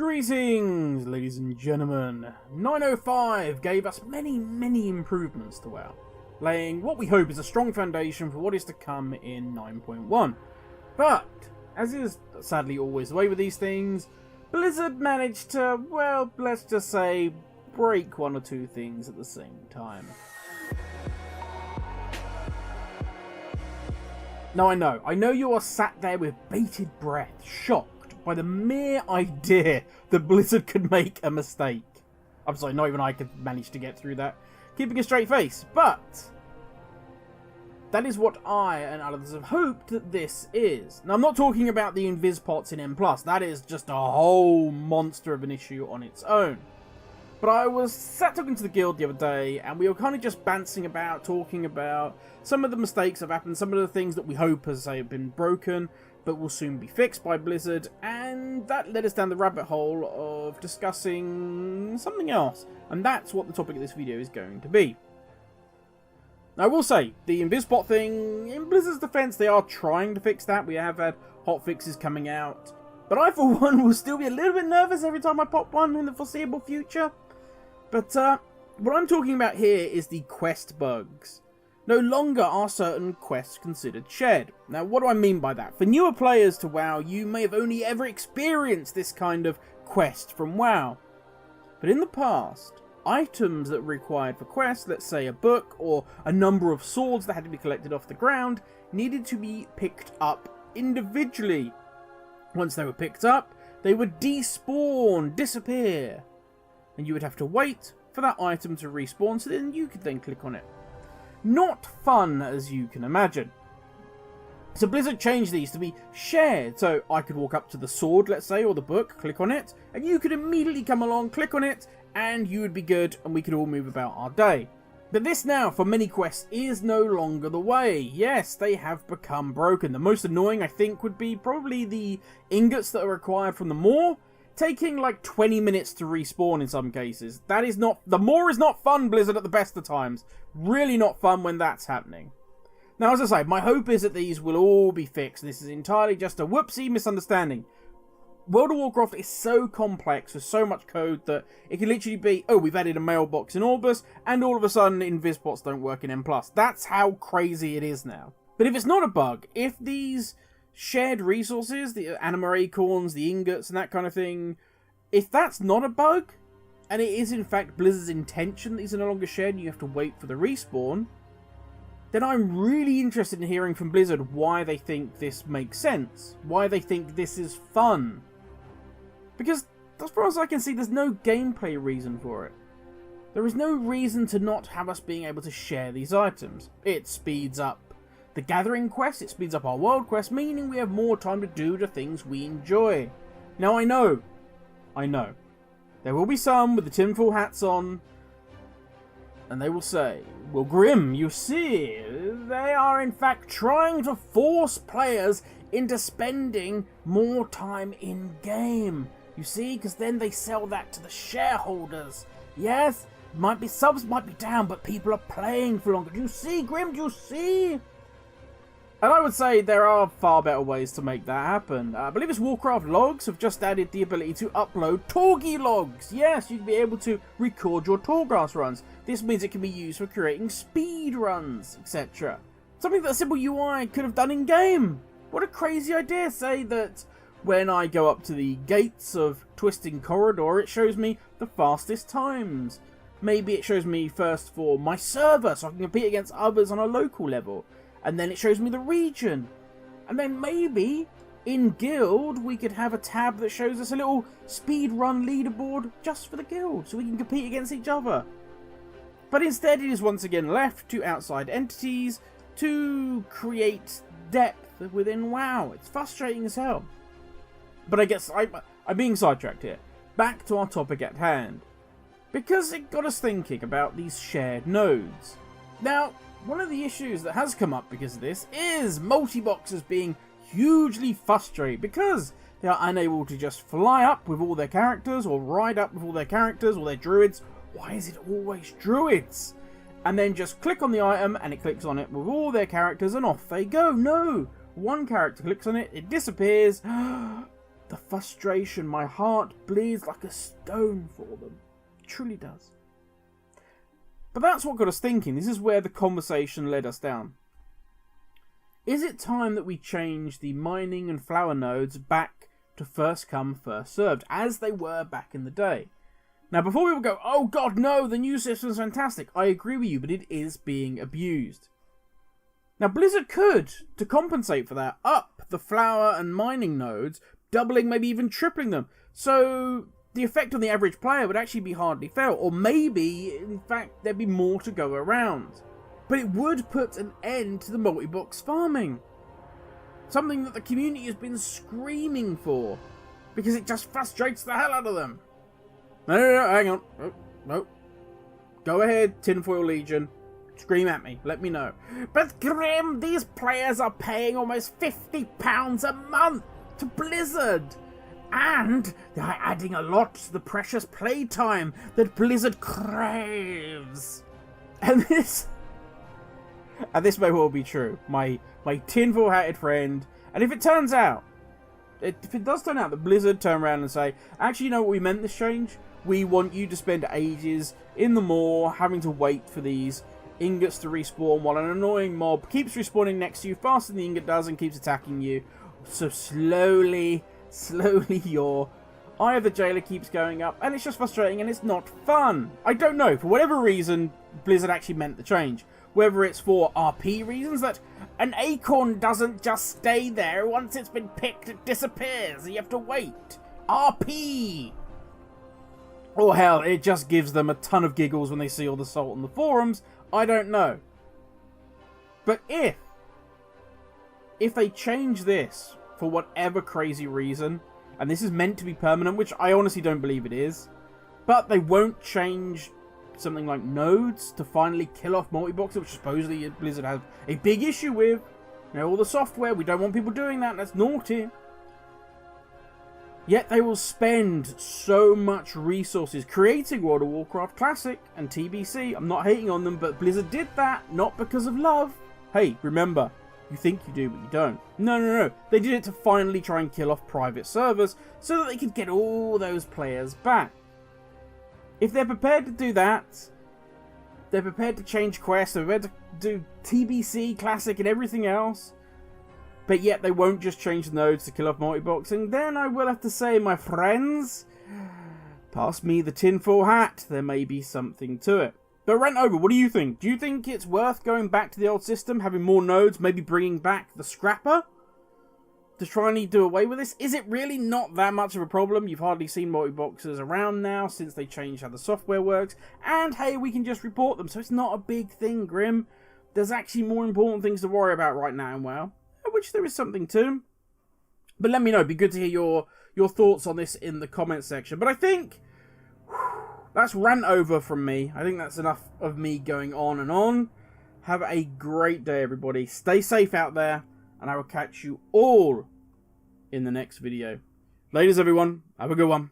Greetings, ladies and gentlemen. 905 gave us many improvements to WoW, laying what we hope is a strong foundation for what is to come in 9.1. But, as is sadly always the way with these things, Blizzard managed to, well, let's just say, break one or two things at the same time. Now I know you are sat there with bated breath, shocked by the mere idea that Blizzard could make a mistake. I'm sorry, not even I could manage to get through that, keeping a straight face, but that is what I and others have hoped that this is. Now I'm not talking about the invis pots in M+, that is just a whole monster of an issue on its own. But I was sat talking to the guild the other day, and we were kind of just bouncing about, talking about some of the mistakes that have happened, some of the things that we hope, as I say, have been broken, but will soon be fixed by Blizzard, and that led us down the rabbit hole of discussing something else, and that's what the topic of this video is going to be. Now I will say, the Invisbot thing, in Blizzard's defense, they are trying to fix that. We have had hotfixes coming out, but I for one will still be a little bit nervous every time I pop one in the foreseeable future. But what I'm talking about here is the quest bugs. No longer are certain quests considered shared. Now, what do I mean by that? For newer players to WoW, you may have only ever experienced this kind of quest from WoW. But in the past, items that were required for quests, let's say a book or a number of swords that had to be collected off the ground, needed to be picked up individually. Once they were picked up, they would despawn, disappear. And you would have to wait for that item to respawn, so then you could then click on it. Not fun, as you can imagine. So Blizzard changed these to be shared, so I could walk up to the sword, let's say, or the book, click on it, and you could immediately come along, click on it, and you would be good, and we could all move about our day. But this now, for many quests, is no longer the way. Yes, they have become broken. The most annoying, I think, would be probably the ingots that are required from the Maw, taking like 20 minutes to respawn in some cases. That is not... The Maw is not fun, Blizzard, at the best of times. Really not fun when that's happening. Now, as I say, my hope is that these will all be fixed. This is entirely just a whoopsie misunderstanding. World of Warcraft is so complex with so much code that it can literally be, oh, we've added a mailbox in Orbis, and all of a sudden Invisbots don't work in M+. That's how crazy it is now. But if it's not a bug, if these shared resources, the anima acorns, the ingots and that kind of thing, if that's not a bug, and it is in fact Blizzard's intention that these are no longer shared and you have to wait for the respawn, then I'm really interested in hearing from Blizzard why they think this makes sense, why they think this is fun. Because, as far as I can see, there's no gameplay reason for it. There is no reason to not have us being able to share these items. It speeds up the gathering quest, it speeds up our world quest, meaning we have more time to do the things we enjoy. Now I know, there will be some with the tinfoil hats on, and they will say, well Grim, you see, they are in fact trying to force players into spending more time in-game. You see, because then they sell that to the shareholders. Yes, subs might be down, but people are playing for longer. Do you see, Grim, do you see? And I would say there are far better ways to make that happen. I believe it's Warcraft logs have just added the ability to upload Torgi logs. Yes, you'd be able to record your Torghast runs. This means it can be used for creating speed runs, etc. Something that a simple UI could have done in-game. What a crazy idea. Say that when I go up to the gates of Twisting Corridor, it shows me the fastest times. Maybe it shows me first for my server, so I can compete against others on a local level. And then it shows me the region. And then maybe, in guild, we could have a tab that shows us a little speedrun leaderboard just for the guild, so we can compete against each other. But instead it is once again left to outside entities to create depth within WoW. It's frustrating as hell. But I guess I'm being sidetracked here. Back to our topic at hand. Because it got us thinking about these shared nodes. Now, one of the issues that has come up because of this is multi-boxers being hugely frustrated because they are unable to just fly up with all their characters or ride up with all their characters or their druids. Why is it always druids? And then just click on the item and it clicks on it with all their characters and off they go. No! One character clicks on it, it disappears. the frustration, my heart bleeds like a stone for them. It truly does. But that's what got us thinking. This is where the conversation led us down. Is it time that we change the mining and flower nodes back to first come, first served, as they were back in the day? Now, before we will go, oh god, no, the new system's fantastic. I agree with you, but it is being abused. Now, Blizzard could, to compensate for that, up the flower and mining nodes, doubling, maybe even tripling them. So the effect on the average player would actually be hardly felt, or maybe, in fact, there'd be more to go around. But it would put an end to the multi-box farming. Something that the community has been screaming for, because it just frustrates the hell out of them. No, hang on. No. Go ahead, Tinfoil Legion. Scream at me. Let me know. But Grim, these players are paying almost £50 a month to Blizzard. And they're adding a lot to the precious playtime that Blizzard craves. And this may well be true. My tinfoil hatted friend. And if it turns out, if it does turn out that Blizzard turn around and say, actually, you know what we meant this change? We want you to spend ages in the maw having to wait for these ingots to respawn while an annoying mob keeps respawning next to you faster than the ingot does and keeps attacking you. So slowly your Eye of the Jailer keeps going up, and it's just frustrating and it's not fun. I don't know, for whatever reason, Blizzard actually meant the change. Whether it's for RP reasons, that an acorn doesn't just stay there. Once it's been picked, it disappears. You have to wait. RP! Or hell, it just gives them a ton of giggles when they see all the salt on the forums. I don't know. But if they change this for whatever crazy reason, and this is meant to be permanent, which I honestly don't believe it is, but they won't change something like nodes to finally kill off multi-boxer, which supposedly Blizzard has a big issue with. You know, all the software, we don't want people doing that, that's naughty. Yet they will spend so much resources creating World of Warcraft Classic and TBC. I'm not hating on them, but Blizzard did that, not because of love. Hey, remember, you think you do, but you don't. No. They did it to finally try and kill off private servers so that they could get all those players back. If they're prepared to do that, they're prepared to change quests, they're prepared to do TBC, Classic, and everything else, but yet they won't just change the nodes to kill off multi-boxing, then I will have to say, my friends, pass me the tinfoil hat. There may be something to it. But Rant over, what do you think? Do you think it's worth going back to the old system, having more nodes, maybe bringing back the scrapper to try and do away with this? Is it really not that much of a problem? You've hardly seen multi-boxers around now since they changed how the software works. And hey, we can just report them, so it's not a big thing, Grim. There's actually more important things to worry about right now in WoW, which there is something to. But let me know. It'd be good to hear your thoughts on this in the comments section. But I think that's rant over from me. I think that's enough of me going on and on. Have a great day, everybody. Stay safe out there, and I will catch you all in the next video. Ladies, everyone. Have a good one.